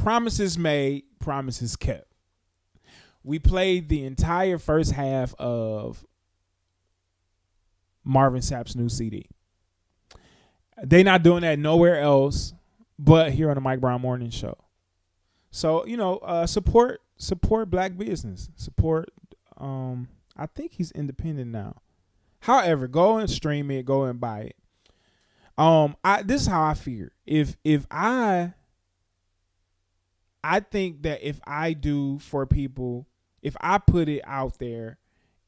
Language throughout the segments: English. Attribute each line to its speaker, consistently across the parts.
Speaker 1: Promises made, promises kept. We played the entire first half of Marvin Sapp's new CD. They not doing that nowhere else but here on the Mike Brown Morning Show. So, support black business. Support, I think he's independent now. However, go and stream it, go and buy it. This is how I fear. If I think that if I do for people, if I put it out there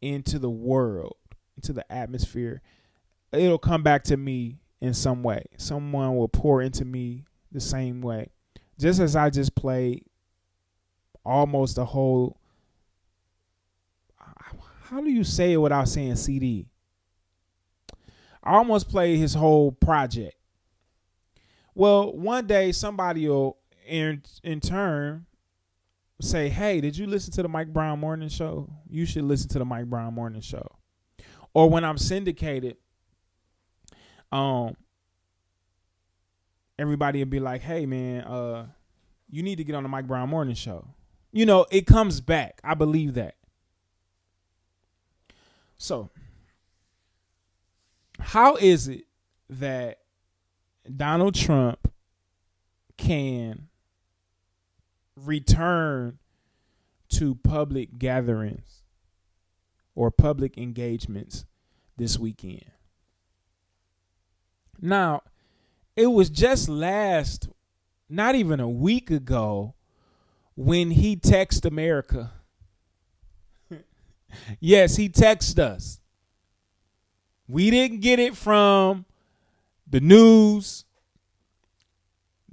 Speaker 1: into the world, into the atmosphere, it'll come back to me in some way. Someone will pour into me the same way. Just as I just played almost a whole, how do you say it without saying CD? I almost played his whole project. Well, one day somebody will in turn say, hey, did you listen to the Mike Brown Morning Show? You should listen to the Mike Brown Morning Show. Or when I'm syndicated, everybody will be like, hey, man, you need to get on the Mike Brown Morning Show. It comes back. I believe that. So, how is it that Donald Trump can return to public gatherings or public engagements this weekend? Now, it was just not even a week ago, when he texted America. Yes, he texted us. We didn't get it from the news.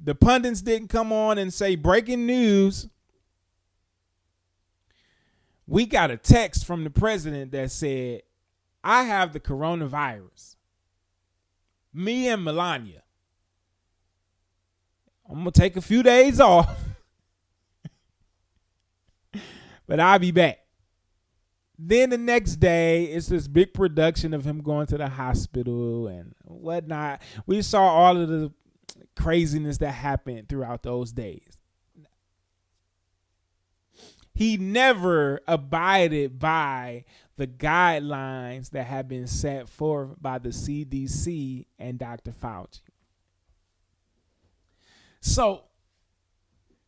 Speaker 1: The pundits didn't come on and say breaking news. We got a text from the president that said, I have the coronavirus. Me and Melania. I'm going to take a few days off. But I'll be back. Then the next day, it's this big production of him going to the hospital and whatnot. We saw all of the craziness that happened throughout those days. He never abided by the guidelines that have been set forth by the CDC and Dr. Fauci. So,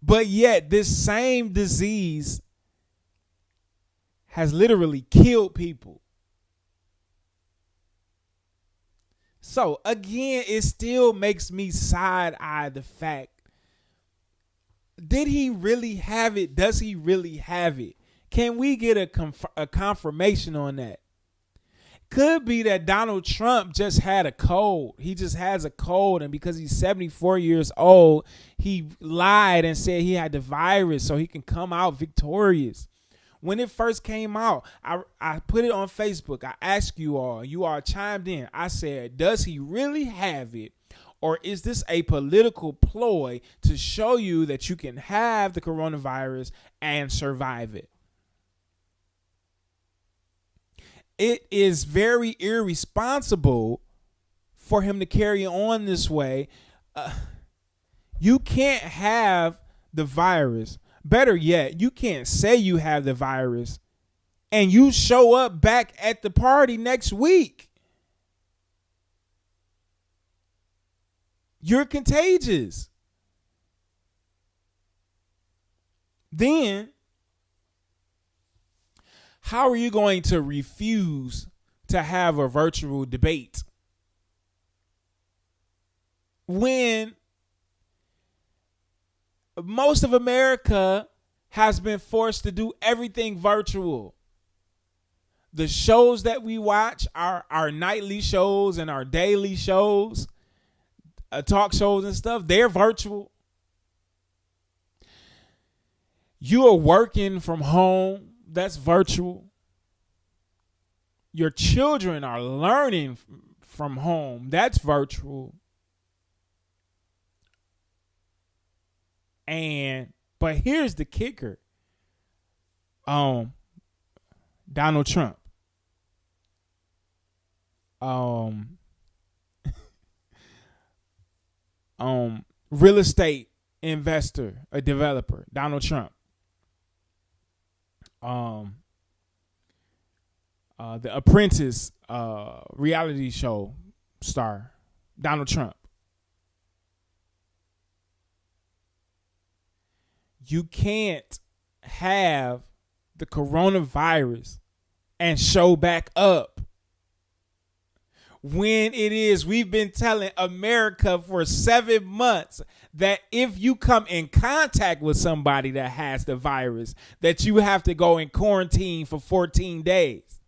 Speaker 1: but yet this same disease has literally killed people. So again, it still makes me side-eye the fact, did he really have it? Does he really have it? Can we get a confirmation on that? Could be that Donald Trump just had a cold. He just has a cold, and because he's 74 years old, he lied and said he had the virus so he can come out victorious. When it first came out, I put it on Facebook. I asked you all chimed in. I said, does he really have it? Or is this a political ploy to show you that you can have the coronavirus and survive it? It is very irresponsible for him to carry on this way. You can't have the virus. Better yet, you can't say you have the virus and you show up back at the party next week. You're contagious. Then, how are you going to refuse to have a virtual debate when most of America has been forced to do everything virtual? The shows that we watch, our nightly shows and our daily shows, talk shows and stuff, they're virtual. You are working from home, that's virtual. Your children are learning from home, that's virtual. But here's the kicker. Donald Trump. Real estate investor, a developer, Donald Trump. The Apprentice reality show star, Donald Trump. You can't have the coronavirus and show back up when it is, we've been telling America for 7 months that if you come in contact with somebody that has the virus, that you have to go in quarantine for 14 days.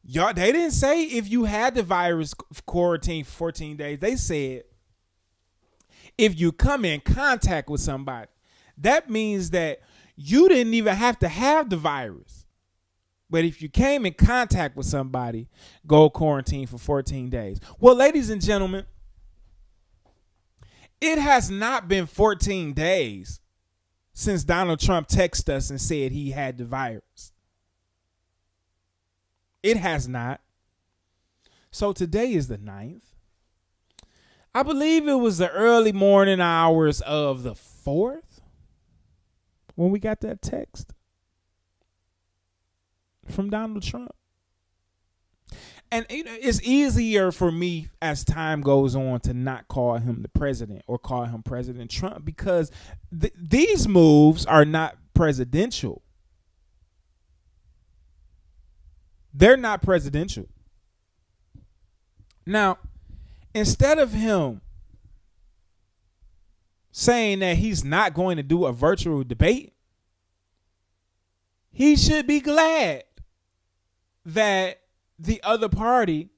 Speaker 1: Y'all, they didn't say if you had the virus, quarantine for 14 days. They said if you come in contact with somebody. That means that you didn't even have to have the virus. But if you came in contact with somebody, go quarantine for 14 days. Well, ladies and gentlemen, it has not been 14 days since Donald Trump texted us and said he had the virus. It has not. So today is the 9th. I believe it was the early morning hours of the 4th when we got that text from Donald Trump. And it's easier for me as time goes on to not call him the president or call him President Trump, because these moves are not presidential. They're not presidential. Now, instead of him saying that he's not going to do a virtual debate, he should be glad that the other party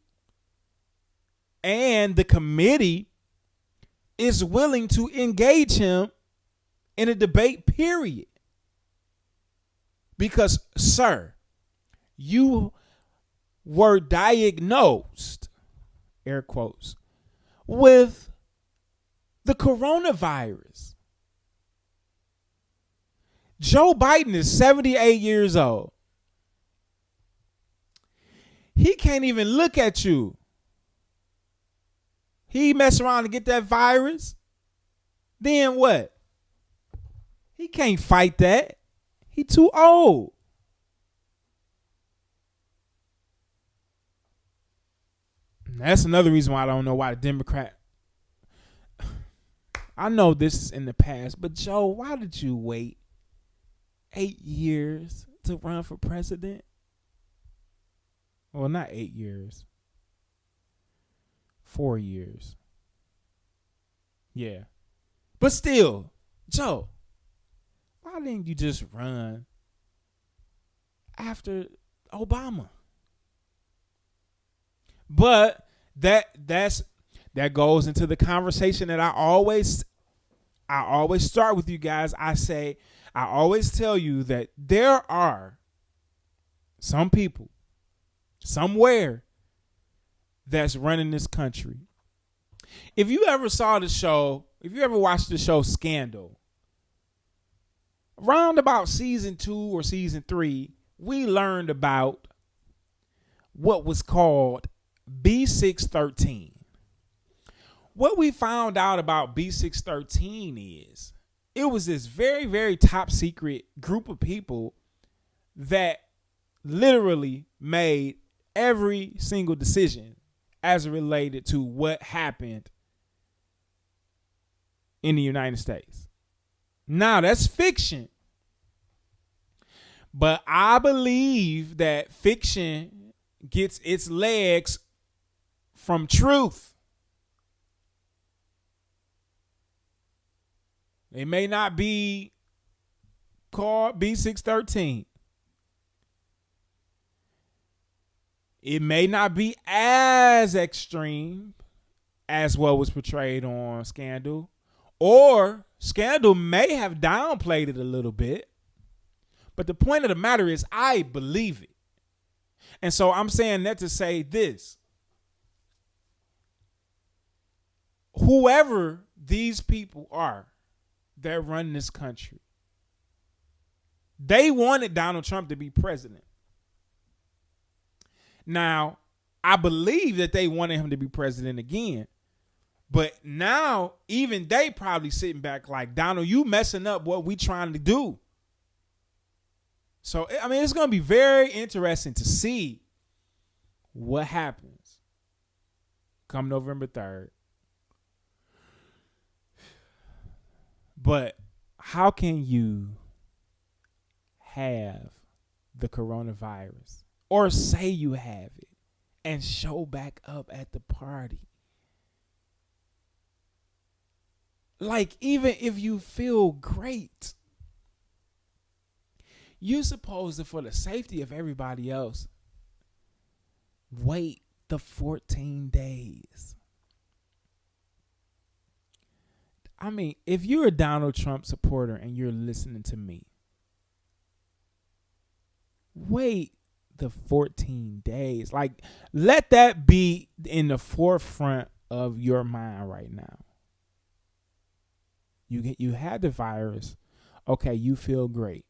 Speaker 1: and the committee is willing to engage him in a debate, period. Because, sir, you were diagnosed, air quotes, with the coronavirus. Joe Biden is 78 years old. He can't even look at you. He mess around and get that virus. Then what? He can't fight that. He too old. That's another reason why I don't know why the Democrat. I know this is in the past, but Joe, why did you wait 8 years to run for president? Well, not 8 years. 4 years. Yeah. But still, Joe, why didn't you just run after Obama? But that goes into the conversation that I always start with you guys. I always tell you that there are some people somewhere that's running this country. If you ever watched the show Scandal, around about season 2 or season 3, we learned about what was called B613. What we found out about B613 is it was this very, very top secret group of people that literally made every single decision as it related to what happened in the United States. Now, that's fiction. But I believe that fiction gets its legs from truth. It may not be called B613. It may not be as extreme as what was portrayed on Scandal, or Scandal may have downplayed it a little bit. But the point of the matter is, I believe it. And so I'm saying that to say this. Whoever these people are that run this country, they wanted Donald Trump to be president. Now, I believe that they wanted him to be president again, But now, even they probably sitting back like, Donald, you messing up what we trying to do. So, I mean, it's going to be very interesting to see what happens come November 3rd. But how can you have the coronavirus or say you have it and show back up at the party? Like, even if you feel great, you're supposed to, for the safety of everybody else, wait the 14 days. I mean, if you're a Donald Trump supporter and you're listening to me, wait the 14 days. Like, let that be in the forefront of your mind right now. You had the virus. Okay, you feel great.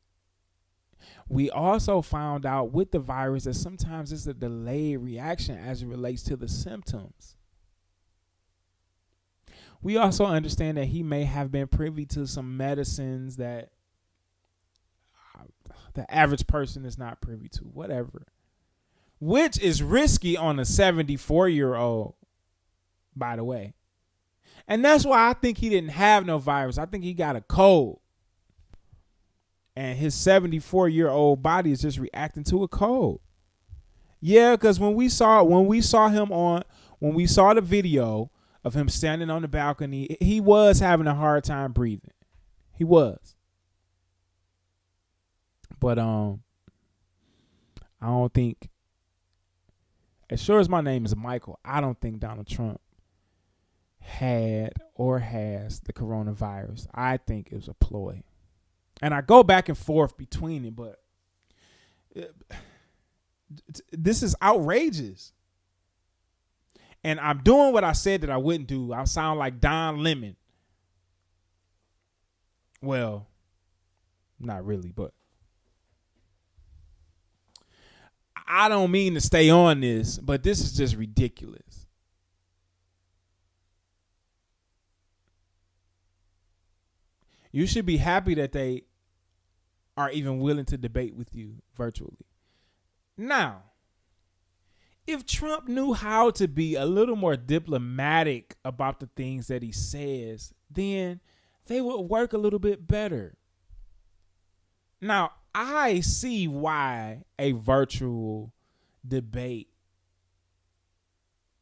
Speaker 1: We also found out with the virus that sometimes it's a delayed reaction as it relates to the symptoms. We also understand that he may have been privy to some medicines that the average person is not privy to, whatever. Which is risky on a 74-year-old, by the way. And that's why I think he didn't have no virus. I think he got a cold. And his 74-year-old body is just reacting to a cold. Yeah, because when we saw the video of him standing on the balcony, he was having a hard time breathing. He was. But I don't think, as sure as my name is Michael, I don't think Donald Trump had or has the coronavirus. I think it was a ploy. And I go back and forth between it, but this is outrageous. And I'm doing what I said that I wouldn't do. I sound like Don Lemon. Well, not really, but I don't mean to stay on this, but this is just ridiculous. You should be happy that they are even willing to debate with you virtually. Now, if Trump knew how to be a little more diplomatic about the things that he says, then they would work a little bit better. Now, I see why a virtual debate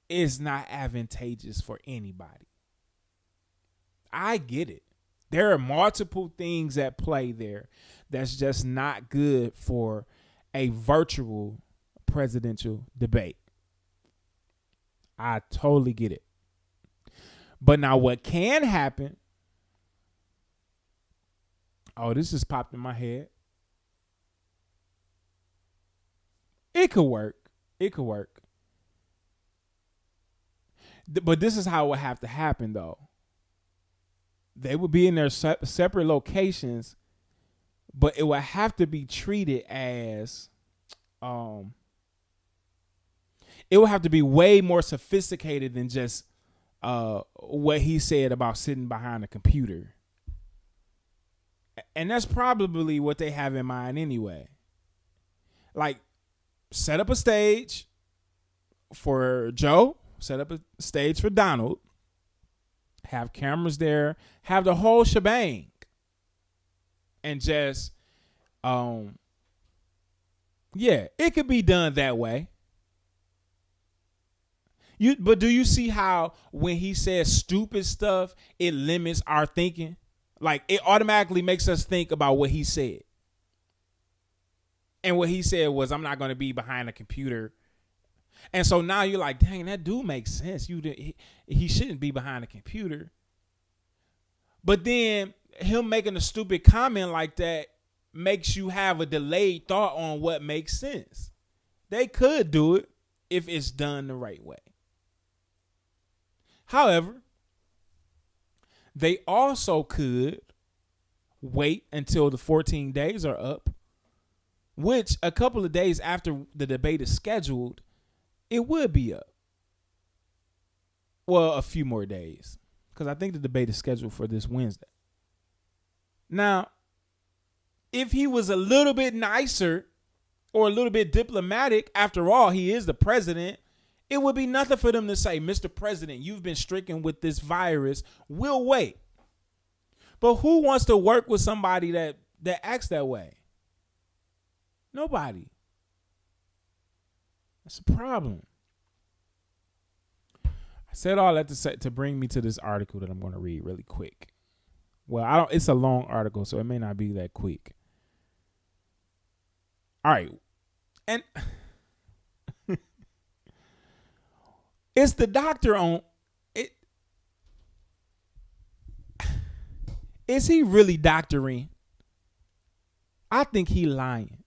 Speaker 1: is not advantageous for anybody. I get it. There are multiple things at play there that's just not good for a virtual presidential debate. I totally get it. But now what can happen? Oh, this just popped in my head. It could work. It could work. But this is how it would have to happen, though. They would be in their separate locations, but it would have to be treated as, it would have to be way more sophisticated than just what he said about sitting behind a computer. And that's probably what they have in mind anyway. Like, set up a stage for Joe, set up a stage for Donald, have cameras there, have the whole shebang, and just, it could be done that way. But do you see how when he says stupid stuff, it limits our thinking? Like, it automatically makes us think about what he said. And what he said was, I'm not going to be behind a computer. And so now you're like, dang, that do make sense. He shouldn't be behind a computer. But then him making a stupid comment like that makes you have a delayed thought on what makes sense. They could do it if it's done the right way. However, they also could wait until the 14 days are up, which a couple of days after the debate is scheduled, it would be up. Well, a few more days, because I think the debate is scheduled for this Wednesday. Now, if he was a little bit nicer or a little bit diplomatic, after all, he is the president, it would be nothing for them to say, Mr. President, you've been stricken with this virus. We'll wait. But who wants to work with somebody that acts that way? Nobody. That's a problem. I said all that to bring me to this article that I'm going to read really quick. Well, it's a long article, so it may not be that quick. All right. And it's the doctor on it. Is he really doctoring? I think he lying.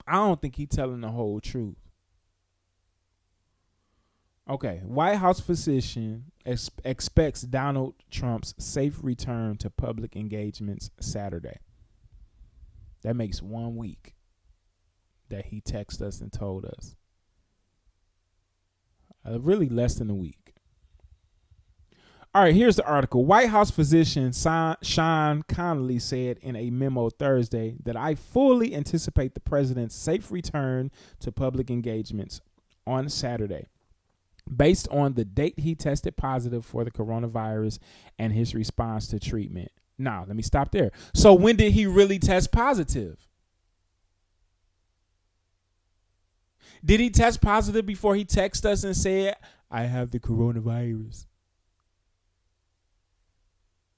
Speaker 1: I don't think he telling the whole truth. Okay, White House physician expects Donald Trump's safe return to public engagements Saturday. That makes 1 week that he texted us and told us. Really less than a week. All right, here's the article. White House physician Sean Conley said in a memo Thursday that I fully anticipate the president's safe return to public engagements on Saturday, based on the date he tested positive for the coronavirus and his response to treatment. Now, let me stop there. So when did he really test positive? Did he test positive before he texted us and said, I have the coronavirus?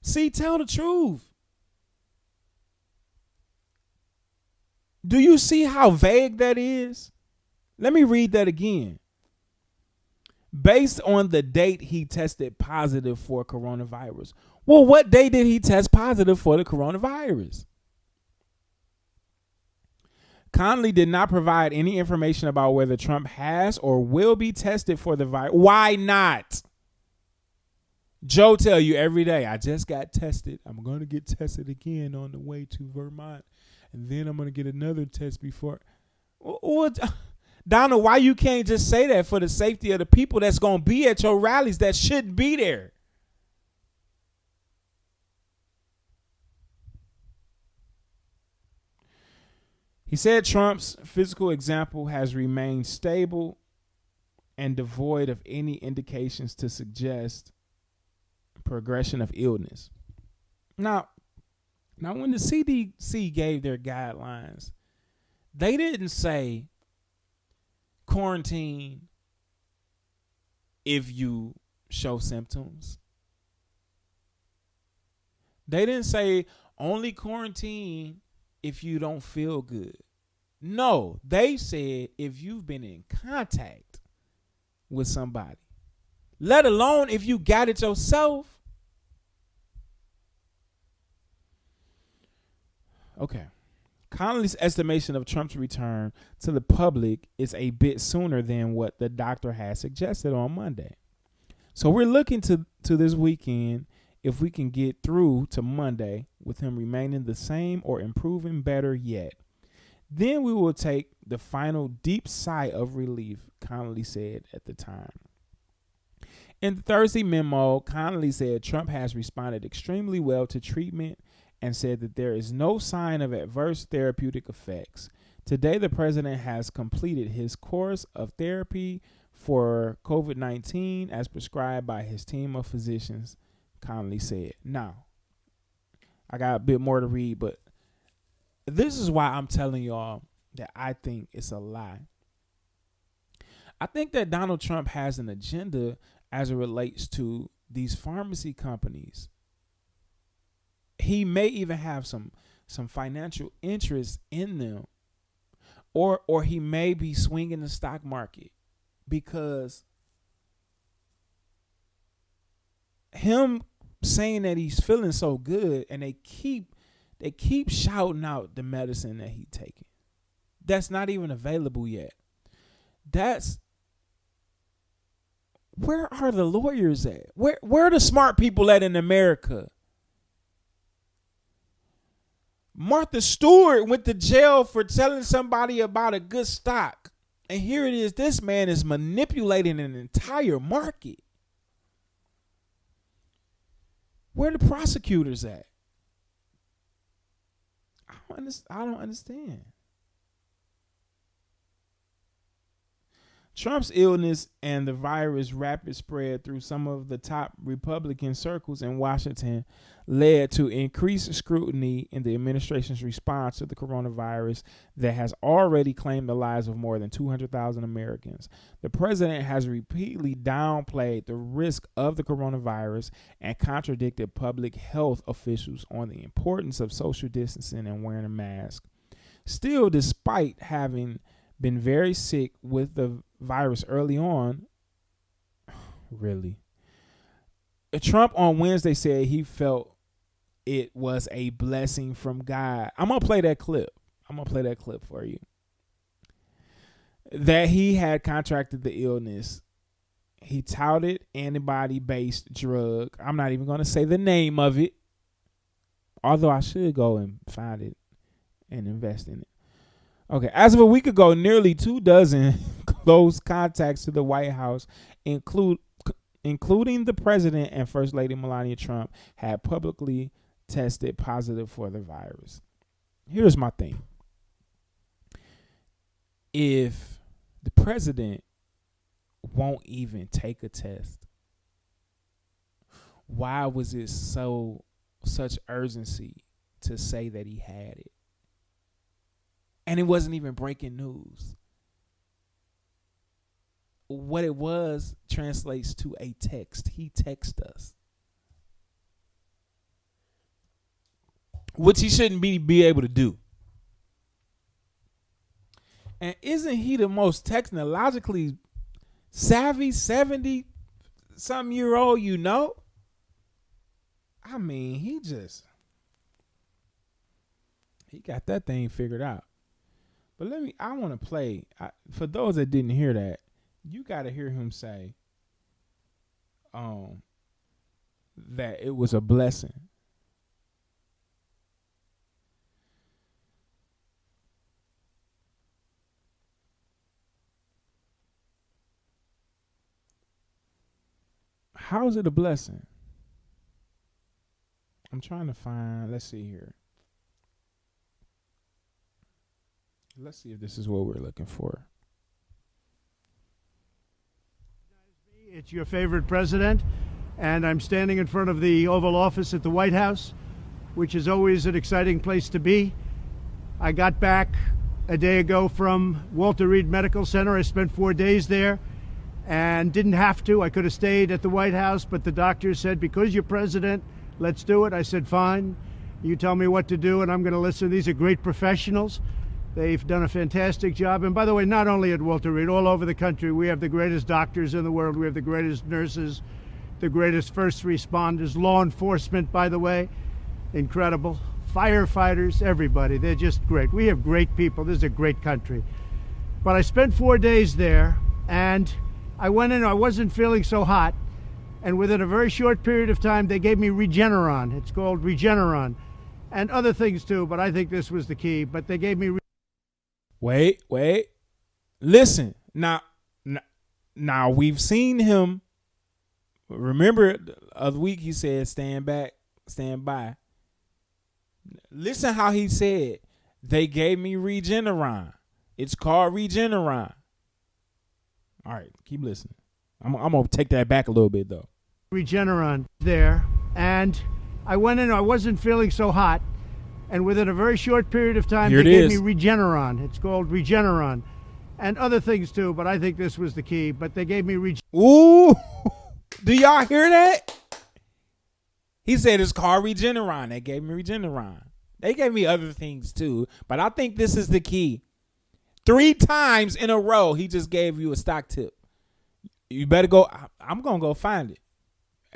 Speaker 1: See, tell the truth. Do you see how vague that is? Let me read that again. Based on the date he tested positive for coronavirus. Well, what day did he test positive for the coronavirus? Conley did not provide any information about whether Trump has or will be tested for the virus. Why not? Joe tell you every day, I just got tested. I'm going to get tested again on the way to Vermont. And then I'm going to get another test before. What? Donald, why you can't just say that for the safety of the people that's going to be at your rallies that shouldn't be there? He said Trump's physical example has remained stable and devoid of any indications to suggest progression of illness. Now when the CDC gave their guidelines, they didn't say quarantine if you show symptoms. They didn't say only quarantine if you don't feel good. No, they said if you've been in contact with somebody, let alone if you got it yourself. Okay. Connolly's estimation of Trump's return to the public is a bit sooner than what the doctor had suggested on Monday. So we're looking to this weekend if we can get through to Monday with him remaining the same or improving better yet. Then we will take the final deep sigh of relief, Connolly said at the time. In the Thursday memo, Connolly said Trump has responded extremely well to treatment and said that there is no sign of adverse therapeutic effects. Today, the president has completed his course of therapy for COVID-19 as prescribed by his team of physicians, Connolly said. Now, I got a bit more to read, but this is why I'm telling y'all that I think it's a lie. I think that Donald Trump has an agenda as it relates to these pharmacy companies. He may even have some financial interest in them, or he may be swinging the stock market, because him saying that he's feeling so good and they keep shouting out the medicine that he's taking that's not even available yet. Where are the lawyers at? Where are the smart people at in America? Martha Stewart went to jail for telling somebody about a good stock And here it is. This man is manipulating an entire market. Where the prosecutors at? I don't understand. Trump's illness and the virus' rapid spread through some of the top Republican circles in Washington led to increased scrutiny in the administration's response to the coronavirus that has already claimed the lives of more than 200,000 Americans. The president has repeatedly downplayed the risk of the coronavirus and contradicted public health officials on the importance of social distancing and wearing a mask. Still, despite having been very sick with the virus early on, really, Trump on Wednesday said he felt it was a blessing from God. I'm going to play that clip. For you. That he had contracted the illness. He touted antibody-based drug. I'm not even going to say the name of it, although I should go and find it and invest in it. Okay, as of a week ago, nearly 24 close contacts to the White House, including the president and First Lady Melania Trump, had publicly tested positive for the virus. Here's my thing. If the president won't even take a test, why was it such urgency to say that he had it? And it wasn't even breaking news. What it was translates to a text. He texted us. Which he shouldn't be able to do. And isn't he the most technologically savvy 70-something-year-old you know? I mean, he got that thing figured out. But I want to play, for those that didn't hear that, you got to hear him say that it was a blessing. How is it a blessing? I'm trying to find, let's see here. Let's see if this is what we're looking for.
Speaker 2: It's your favorite president, and I'm standing in front of the Oval Office at the White House, which is always an exciting place to be. I got back a day ago from Walter Reed Medical Center. I spent 4 days there and didn't have to. I could have stayed at the White House, but the doctor said, because you're president, let's do it. I said, fine. You tell me what to do, and I'm going to listen. These are great professionals. They've done a fantastic job. And by the way, not only at Walter Reed, all over the country, we have the greatest doctors in the world. We have the greatest nurses, the greatest first responders, law enforcement, by the way, incredible. Firefighters, everybody. They're just great. We have great people. This is a great country. But I spent 4 days there, and I went in, I wasn't feeling so hot. And within a very short period of time, they gave me Regeneron. It's called Regeneron. And other things too, but I think this was the key. But they gave me...
Speaker 1: Wait. Listen. Now we've seen him. Remember the other week he said, stand back, stand by. Listen how he said, they gave me Regeneron. It's called Regeneron. All right, keep listening. I'm going to take that back a little bit, though.
Speaker 2: Regeneron there, and I went in, I wasn't feeling so hot, and within a very short period of time, they gave me Regeneron. It's called Regeneron, and other things too, but I think this was the key. But they gave me Regeneron.
Speaker 1: Ooh, do y'all hear that? He said it's called Regeneron. They gave me Regeneron. They gave me other things too, but I think this is the key. 3 times in a row, he just gave you a stock tip. You better go. I'm going to go find it.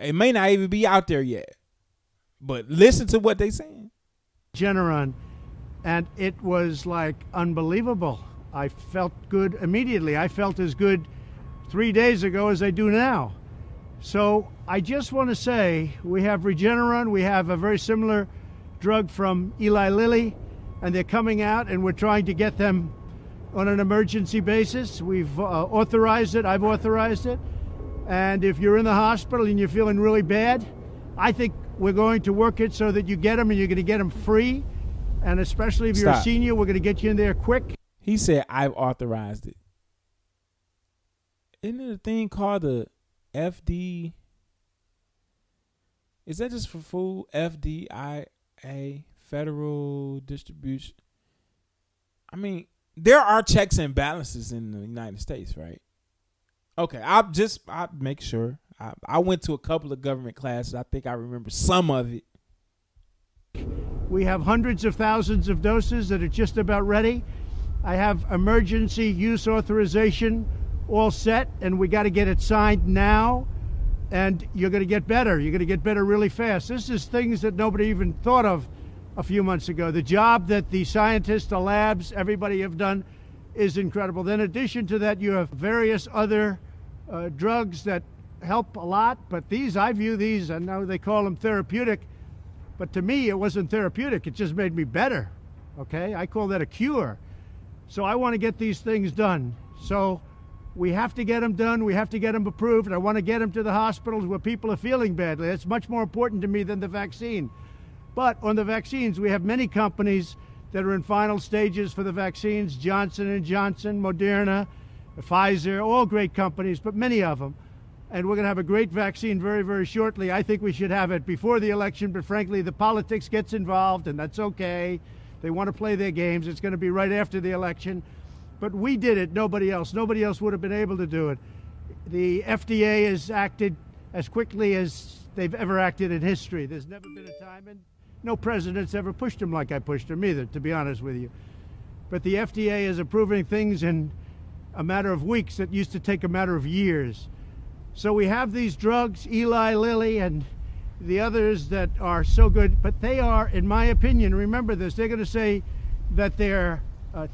Speaker 1: It may not even be out there yet, but listen to what they're saying.
Speaker 2: Regeneron, and it was like unbelievable. I felt good immediately. I felt as good 3 days ago as I do now. So I just want to say we have Regeneron. We have a very similar drug from Eli Lilly, and they're coming out, and we're trying to get them on an emergency basis. We've authorized it. I've authorized it. And if you're in the hospital and you're feeling really bad, I think we're going to work it so that you get them and you're going to get them free. And especially if you're a senior, we're going to get you in there quick.
Speaker 1: He said, I've authorized it. Isn't it a thing called the FD? Is that just for food? FDIA, Federal Distribution. I mean, there are checks and balances in the United States, right? Okay, I'll make sure. I went to a couple of government classes. I think I remember some of it.
Speaker 2: We have hundreds of thousands of doses that are just about ready. I have emergency use authorization all set, and we got to get it signed now. And you're going to get better. You're going to get better really fast. This is things that nobody even thought of a few months ago. The job that the scientists, the labs, everybody have done is incredible. Then in addition to that, you have various other drugs that help a lot. But these, I view these, I know they call them therapeutic, but to me, it wasn't therapeutic. It just made me better, okay? I call that a cure. So I want to get these things done. So we have to get them done. We have to get them approved. And I want to get them to the hospitals where people are feeling badly. That's much more important to me than the vaccine. But on the vaccines, we have many companies that are in final stages for the vaccines. Johnson & Johnson, Moderna, Pfizer, all great companies, but many of them. And we're going to have a great vaccine very, very shortly. I think we should have it before the election, but frankly, the politics gets involved, and that's okay. They want to play their games. It's going to be right after the election. But we did it, nobody else. Nobody else would have been able to do it. The FDA has acted as quickly as they've ever acted in history. There's never been a time, and no president's ever pushed them like I pushed them either, to be honest with you. But the FDA is approving things in a matter of weeks that used to take a matter of years. So we have these drugs, Eli Lilly and the others that are so good, but they are, in my opinion, remember this, they're going to say that they're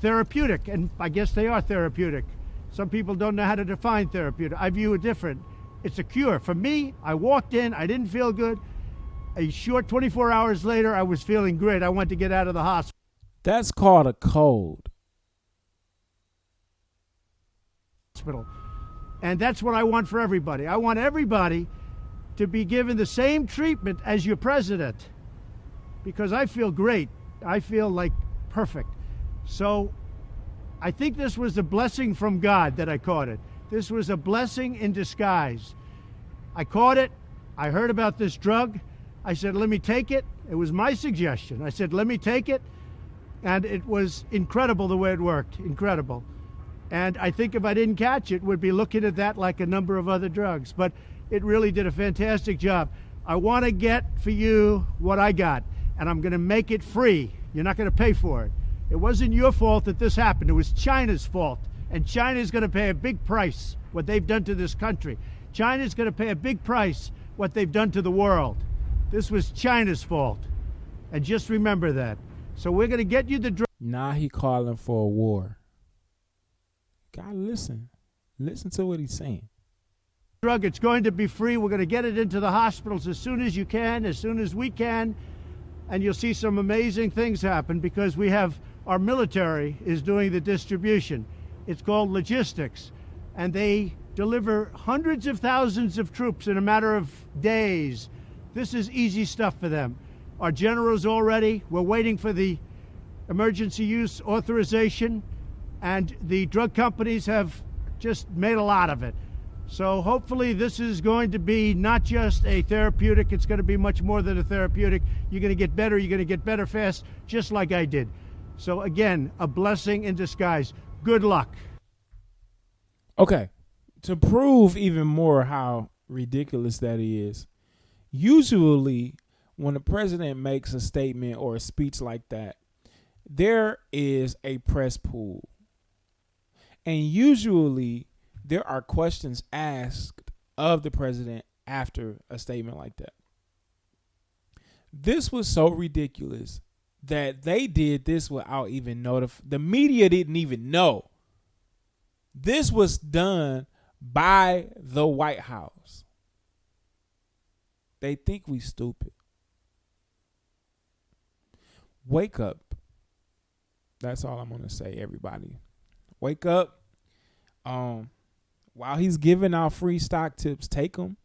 Speaker 2: therapeutic, and I guess they are therapeutic. Some people don't know how to define therapeutic. I view it different. It's a cure. For me, I walked in, I didn't feel good. A short 24 hours later, I was feeling great. I wanted to get out of the hospital.
Speaker 1: That's called a cold.
Speaker 2: And that's what I want for everybody. I want everybody to be given the same treatment as your president, because I feel great. I feel like perfect. So I think this was a blessing from God that I caught it. This was a blessing in disguise. I caught it. I heard about this drug. I said, let me take it. It was my suggestion. I said, let me take it. And it was incredible the way it worked. Incredible. And I think if I didn't catch it, we'd be looking at that like a number of other drugs. But it really did a fantastic job. I want to get for you what I got, and I'm going to make it free. You're not going to pay for it. It wasn't your fault that this happened. It was China's fault. And China's going to pay a big price, what they've done to this country. China's going to pay a big price, what they've done to the world. This was China's fault. And just remember that. So we're going to get you the drug.
Speaker 1: Now he calling for a war. God, listen. Listen to what he's saying.
Speaker 2: Drug, it's going to be free. We're going to get it into the hospitals as soon as you can, as soon as we can. And you'll see some amazing things happen because we have our military is doing the distribution. It's called logistics. And they deliver hundreds of thousands of troops in a matter of days. This is easy stuff for them. Our general's all ready. We're waiting for the emergency use authorization. And the drug companies have just made a lot of it. So hopefully this is going to be not just a therapeutic, it's going to be much more than a therapeutic. You're going to get better, you're going to get better fast, just like I did. So again, a blessing in disguise. Good luck.
Speaker 1: Okay, to prove even more how ridiculous that is, usually when the president makes a statement or a speech like that, there is a press pool. And usually there are questions asked of the president after a statement like that. This was so ridiculous that they did this without even the media didn't even know. This was done by the White House. They think we stupid. Wake up. That's all I'm going to say, everybody. Wake up. While he's giving out free stock tips, take them.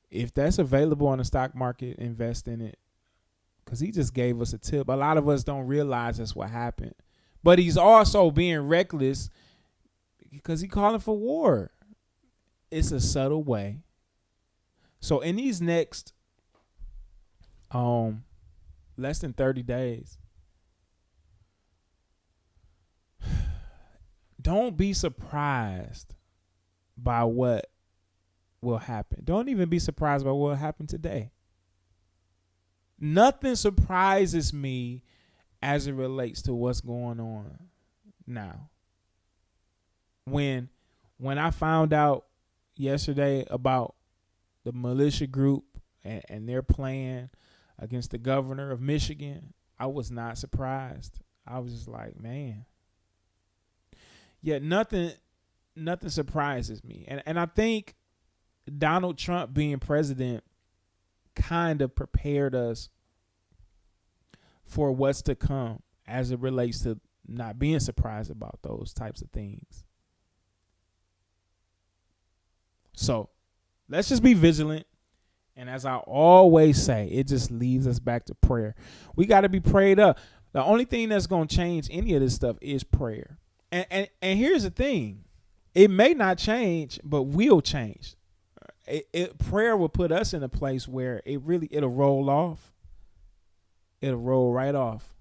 Speaker 1: If that's available on the stock market, invest in it. Because he just gave us a tip. A lot of us don't realize that's what happened. But he's also being reckless because he's calling for war. It's a subtle way. So in these next less than 30 days, don't be surprised by what will happen. Don't even be surprised by what will happen today. Nothing surprises me as it relates to what's going on now. When I found out yesterday about the militia group and their plan against the governor of Michigan, I was not surprised. I was just like, man. Yet nothing surprises me. And I think Donald Trump being president kind of prepared us for what's to come as it relates to not being surprised about those types of things. So let's just be vigilant. And as I always say, it just leads us back to prayer. We got to be prayed up. The only thing that's going to change any of this stuff is prayer. And here's the thing. It may not change, but will change. Prayer will put us in a place where it'll roll off. It'll roll right off.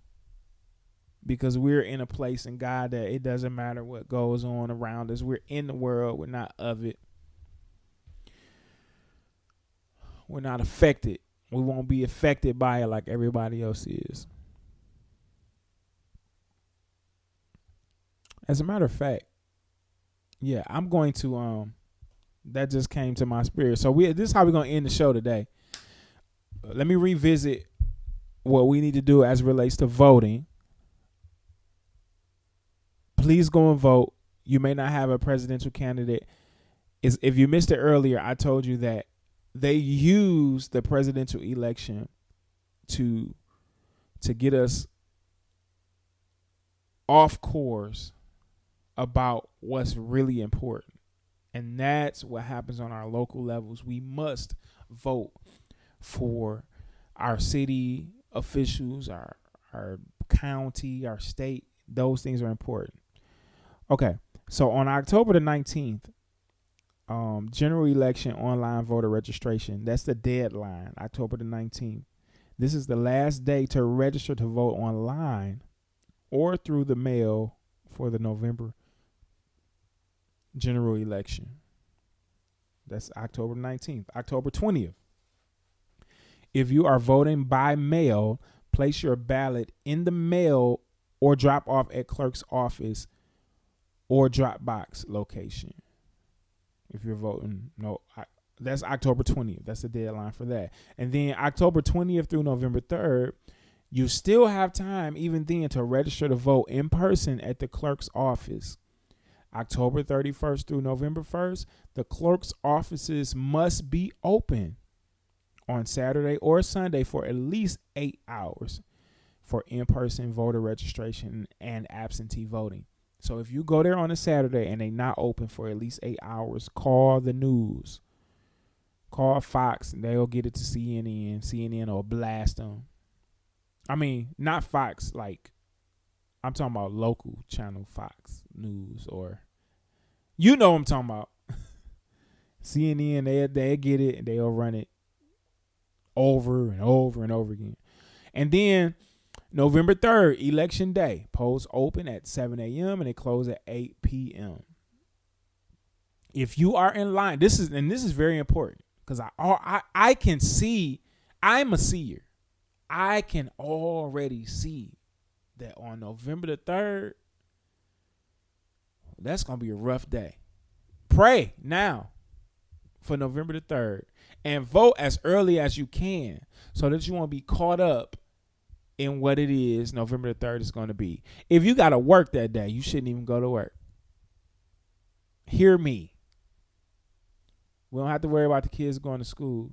Speaker 1: Because we're in a place in God that it doesn't matter what goes on around us. We're in the world. We're not of it. We're not affected. We won't be affected by it like everybody else is. As a matter of fact, yeah, I'm going to that just came to my spirit. So this is how we're going to end the show today. Let me revisit what we need to do as it relates to voting. Please go and vote. You may not have a presidential candidate. If you missed it earlier, I told you that they use the presidential election to get us off course about what's really important. And that's what happens on our local levels. We must vote for our city officials, our county, our state. Those things are important. Okay, so on October the 19th, general election online voter registration, that's the deadline, October the 19th. This is the last day to register to vote online or through the mail for the November general election. That's October 19th. October 20th. If you are voting by mail, place your ballot in the mail or drop off at clerk's office or drop box location. If you're voting, that's October 20th. That's the deadline for that. And then October 20th through November 3rd, you still have time even then to register to vote in person at the clerk's office. October 31st through November 1st, the clerk's offices must be open on Saturday or Sunday for at least 8 hours for in-person voter registration and absentee voting. So if you go there on a Saturday and they're not open for at least 8 hours, call the news. Call Fox and they'll get it to CNN. CNN will blast them. I mean, not Fox, like, I'm talking about local channel Fox News, or, you know what I'm talking about. CNN, they'll get it and they'll run it over and over and over again. And then November 3rd, Election Day. Polls open at 7 a.m. and they close at 8 p.m. If you are in line, this is very important because I can see, I'm a seer. I can already see that on November the 3rd, that's going to be a rough day. Pray now for November the 3rd and vote as early as you can so that you won't be caught up in what it is November the 3rd is going to be. If you got to work that day, you shouldn't even go to work. Hear me. We don't have to worry about the kids going to school.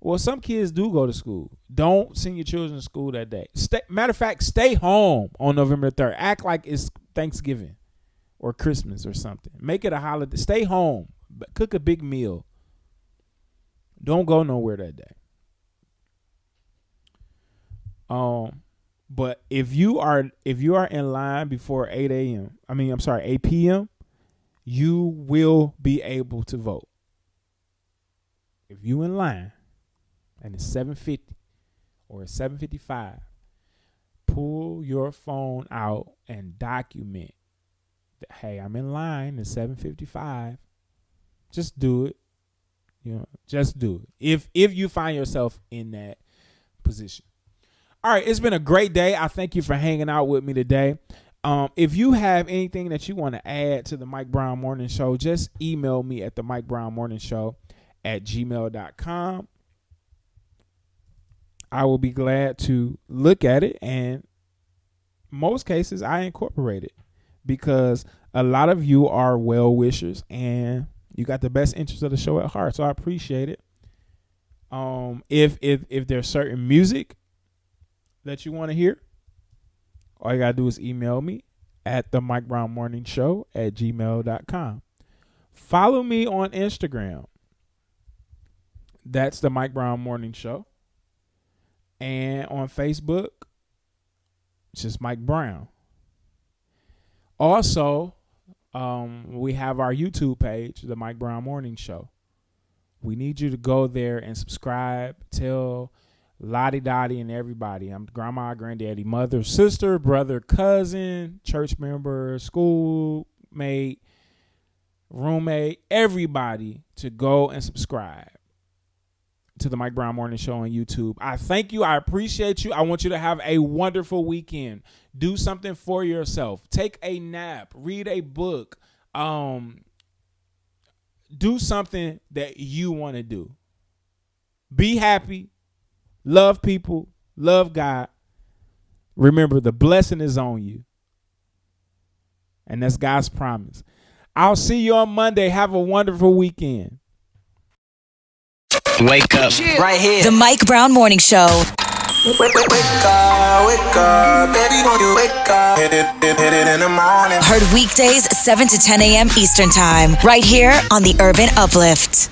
Speaker 1: Well, some kids do go to school. Don't send your children to school that day. Matter of fact, stay home on November 3rd. Act like it's Thanksgiving or Christmas or something. Make it a holiday. Stay home. Cook a big meal. Don't go nowhere that day. But if you are in line before 8 p.m., you will be able to vote. If you in line and it's 7:50 or it's 7:55, pull your phone out and document that, hey, I'm in line at 7:55. Just do it. Just do it. If you find yourself in that position. All right, it's been a great day. I thank you for hanging out with me today. If you have anything that you want to add to the Mike Brown Morning Show, just email me at the Mike Brown Morning Show at gmail.com. I will be glad to look at it, and most cases I incorporate it because a lot of you are well wishers and you got the best interest of the show at heart, so I appreciate it. If there's certain music that you want to hear, all you gotta do is email me at the Mike Brown Morning Show at gmail.com. Follow me on Instagram. That's the Mike Brown Morning Show. And on Facebook, it's just Mike Brown. Also, we have our YouTube page, the Mike Brown Morning Show. We need you to go there and subscribe. Tell Lottie Dottie and everybody. I'm grandma, granddaddy, mother, sister, brother, cousin, church member, schoolmate, roommate, everybody to go and subscribe to the Mike Brown Morning Show on YouTube. I thank you. I appreciate you. I want you to have a wonderful weekend. Do something for yourself. Take a nap. Read a book. Do something that you want to do. Be happy. Love people. Love God. Remember, the blessing is on you. And that's God's promise. I'll see you on Monday. Have a wonderful weekend.
Speaker 3: Wake up. Right here.
Speaker 4: The Mike Brown Morning Show.
Speaker 3: Wake up, baby, won't you wake up? Hit it in the morning.
Speaker 4: Heard weekdays 7 to 10 a.m. Eastern Time. Right here on the Urban Uplift.